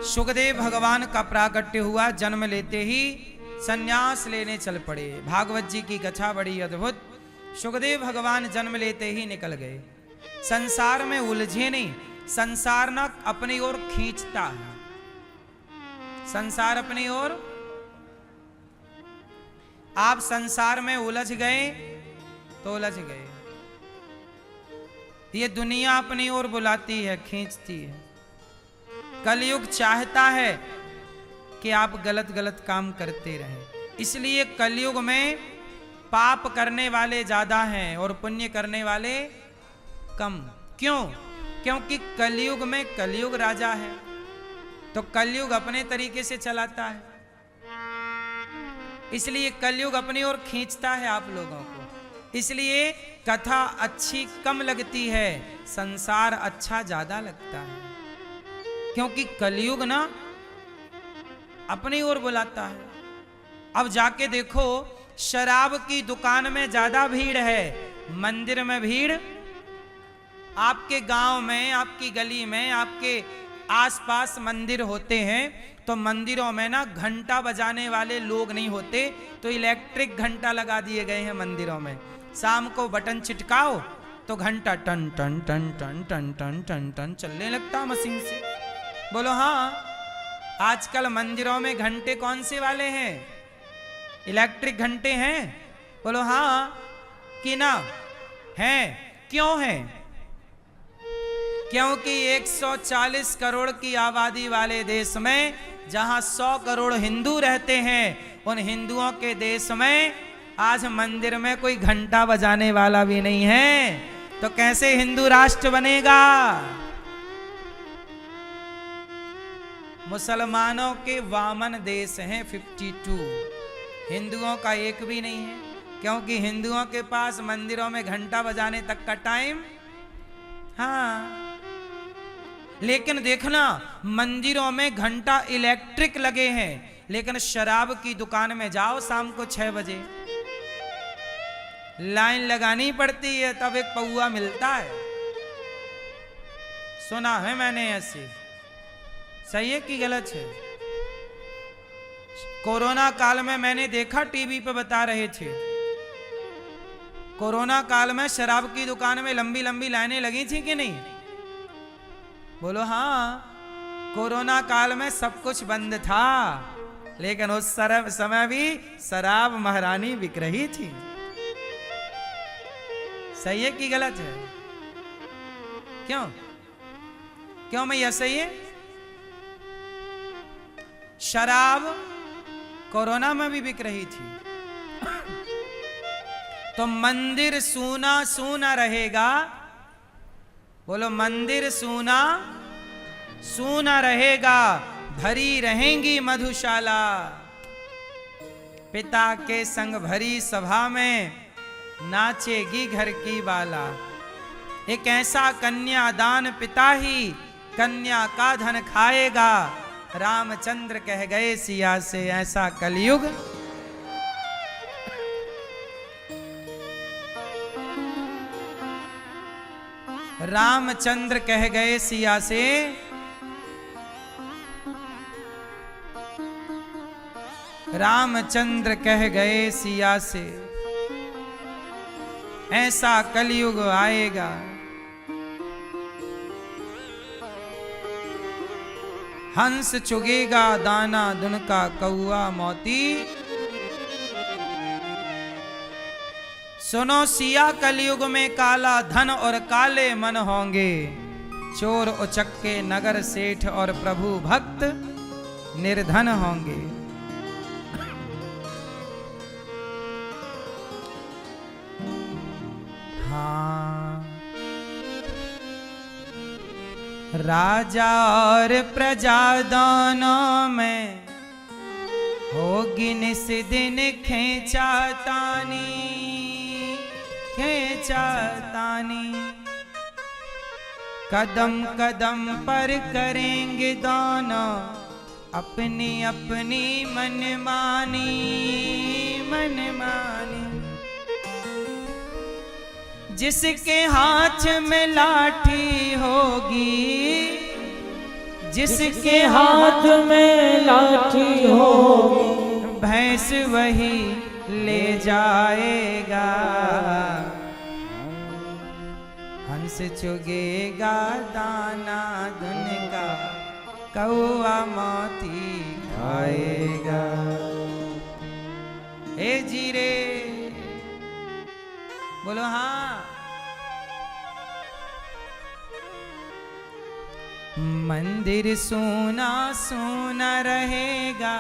सुखदेव भगवान का प्राकट्य हुआ, जन्म लेते ही संन्यास लेने चल पड़े। भागवत जी की कथा बड़ी अद्भुत। सुखदेव भगवान जन्म लेते ही निकल गए। संसार में उलझे नहीं, संसार ना अपनी ओर खींचता है। संसार अपनी ओर, आप संसार में उलझ गए तो उलझ गए। ये दुनिया अपनी ओर बुलाती है, खींचती है। कलयुग चाहता है कि आप गलत गलत काम करते रहें। इसलिए कलयुग में पाप करने वाले ज्यादा हैं और पुण्य करने वाले कम। क्यों? क्योंकि कलयुग में कलयुग राजा है, तो कलयुग अपने तरीके से चलाता है। इसलिए कलयुग अपनी ओर खींचता है आप लोगों को। इसलिए कथा अच्छी कम लगती है, संसार अच्छा ज्यादा लगता है। क्योंकि कलयुग ना अपनी ओर बुलाता है। अब जाके देखो, शराब की दुकान में ज्यादा भीड़ है, मंदिर में भीड़। आपके गांव में, आपकी गली में, आपके आसपास मंदिर होते हैं, तो मंदिरों में ना घंटा बजाने वाले लोग नहीं होते, तो इलेक्ट्रिक घंटा लगा दिए गए हैं मंदिरों में। शाम को बटन चिटकाओ तो घंटा टन टन टन टन टन टन टन टन चलने लगता मशीन से। बोलो हाँ। आजकल मंदिरों में घंटे कौन से वाले हैं? इलेक्ट्रिक घंटे हैं। बोलो हाँ कि ना हैं? क्यों हैं? क्योंकि 140 करोड़ की आबादी वाले देश में, जहां 100 करोड़ हिंदू रहते हैं, उन हिंदुओं के देश में आज मंदिर में कोई घंटा बजाने वाला भी नहीं है, तो कैसे हिंदू राष्ट्र बनेगा? मुसलमानों के वामन देश हैं 52, हिंदुओं का एक भी नहीं है। क्योंकि हिंदुओं के पास मंदिरों में घंटा बजाने तक का टाइम, हाँ। लेकिन देखना, मंदिरों में घंटा इलेक्ट्रिक लगे हैं, लेकिन शराब की दुकान में जाओ शाम को 6 बजे, लाइन लगानी पड़ती है, तब एक पौआ मिलता है। सुना है मैंने ऐसे। सही है कि गलत है? कोरोना काल में मैंने देखा, टीवी पे बता रहे थे, कोरोना काल में शराब की दुकान में लंबी लंबी लाइनें लगी थी कि नहीं? बोलो हाँ। कोरोना काल में सब कुछ बंद था, लेकिन उस समय भी शराब महारानी बिक रही थी। सही है कि गलत है? क्यों? क्यों मैं यह सही है? शराब कोरोना में भी बिक रही थी, तो मंदिर सूना सूना रहेगा। बोलो मंदिर सूना सूना रहेगा, भरी रहेंगी मधुशाला। पिता के संग भरी सभा में नाचेगी घर की बाला। एक ऐसा कन्यादान पिता ही कन्या का धन खाएगा। रामचंद्र कह गए सिया से, ऐसा कलयुग रामचंद्र कह गए सिया से, रामचंद्र कह गए सिया से, ऐसा कलयुग आएगा। हंस चुगेगा दाना दुन का कौआ मोती। सुनो सिया, कलयुग में काला धन और काले मन होंगे। चोर उचक्के नगर सेठ और प्रभु भक्त निर्धन होंगे। हाँ, राजा और प्रजा दोनों में होगी निस दिन खेचातानी, खेचातानी। कदम कदम पर करेंगे दोनों अपनी अपनी मनमानी, मनमानी। जिसके हाथ में लाठी होगी, जिसके हाथ में लाठी होगी भैंस वही ले जाएगा। हंस चुगेगा दाना धुन का कौआ मोती खाएगा। हे जीरे बोलो हाँ। मंदिर सोना सोना रहेगा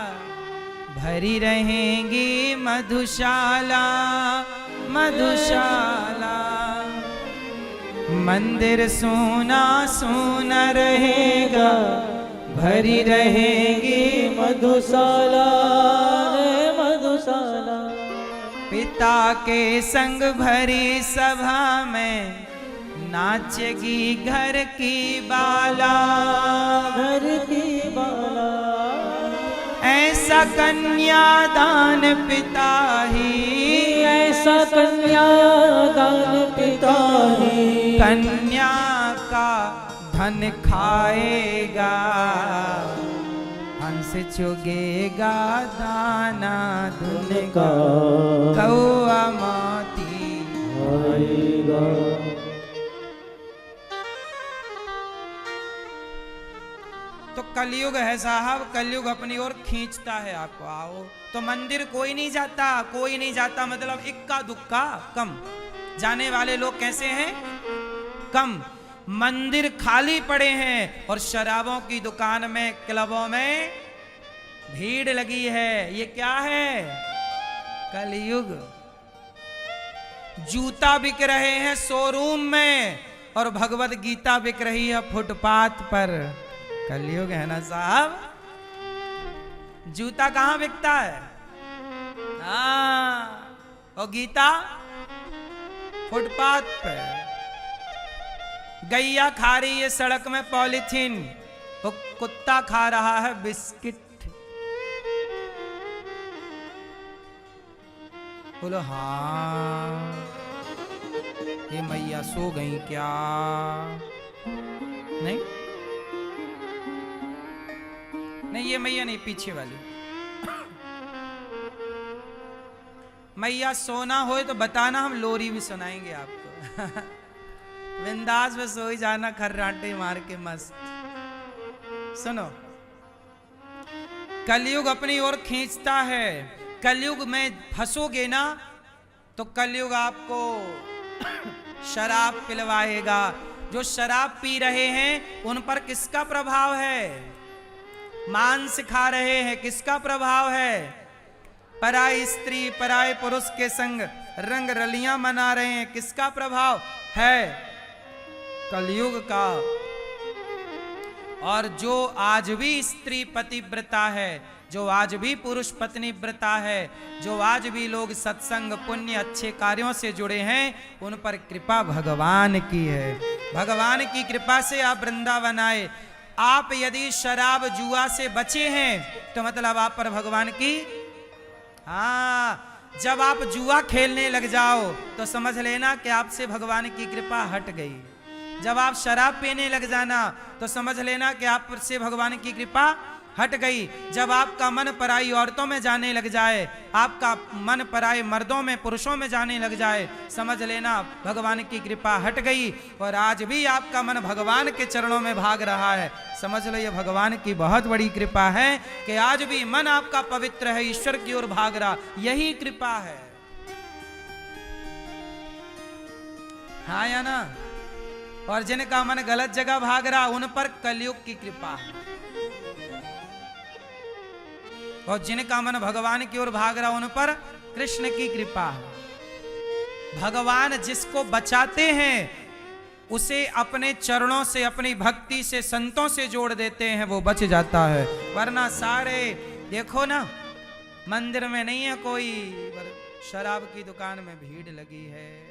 भरी रहेंगी मधुशाला मधुशाला। मंदिर सोना सोना रहेगा भरी रहेगी मधुशाला मधुशाला। पिता के संग भरी सभा में नाचेगी घर की बाला घर की बाला। ऐसा कन्यादान पिता ही ऐसा कन्यादान पिता ही कन्या का धन खाएगा। हंस चुगेगा दाना धुन का कौआ मोती खाएगा। तो कलयुग है साहब, कलयुग अपनी ओर खींचता है आपको। आओ तो मंदिर कोई नहीं जाता मतलब इक्का दुक्का कम। जाने वाले लोग कैसे हैं? कम। मंदिर खाली पड़े हैं और शराबों की दुकान में क्लबों में भीड़ लगी है। ये क्या है? कलयुग। जूता बिक रहे हैं शोरूम में और भगवत गीता बिक रही है फुटपाथ पर। कलयुग है ना साहब। जूता कहां बिकता है? और गीता फुटपाथ पर। गैया खा रही है सड़क में पॉलीथीन, वो कुत्ता खा रहा है बिस्किट। बोलो हाँ। ये मैया सो गई क्या? नहीं नहीं, ये मैया नहीं, पीछे वाली मैया। सोना हो तो बताना, हम लोरी भी सुनाएंगे आपको। बिंदास में सो ही जाना खर्राटे मार के मस्त। सुनो, कलयुग अपनी ओर खींचता है। कलयुग में फंसोगे ना तो कलयुग आपको शराब पिलवाएगा। जो शराब पी रहे हैं उन पर किसका प्रभाव है? मांस खा रहे हैं, किसका प्रभाव है? पराई स्त्री पराई पुरुष के संग रंग रलियां मना रहे हैं, किसका प्रभाव है? कलयुग का। और जो आज भी स्त्री पतिव्रता है, जो आज भी पुरुष पत्नी व्रता है, जो आज भी लोग सत्संग पुण्य अच्छे कार्यों से जुड़े हैं, उन पर कृपा भगवान की है। भगवान की कृपा से आप वृंदावन आए। आप यदि शराब जुआ से बचे हैं तो मतलब आप पर भगवान की। जब आप जुआ खेलने लग जाओ तो समझ लेना कि आपसे भगवान की कृपा हट गई। जब आप शराब पीने लग जाना तो समझ लेना कि आप से भगवान की कृपा हट गई। जब आपका मन पराई औरतों में जाने लग जाए, आपका मन पराई मर्दों में पुरुषों में जाने लग जाए, समझ लेना भगवान की कृपा हट गई। और आज भी आपका मन भगवान के चरणों में भाग रहा है, समझ लो ये भगवान की बहुत बड़ी कृपा है कि आज भी मन आपका पवित्र है, ईश्वर की ओर भाग रहा। यही कृपा है। हाँ या ना? और जिनका मन गलत जगह भाग रहा उन पर कलयुग की कृपा है। और जिनका मन भगवान की ओर भाग रहा उन पर कृष्ण की कृपा है। भगवान जिसको बचाते हैं उसे अपने चरणों से, अपनी भक्ति से, संतों से जोड़ देते हैं, वो बच जाता है। वरना सारे देखो ना, मंदिर में नहीं है कोई, शराब की दुकान में भीड़ लगी है।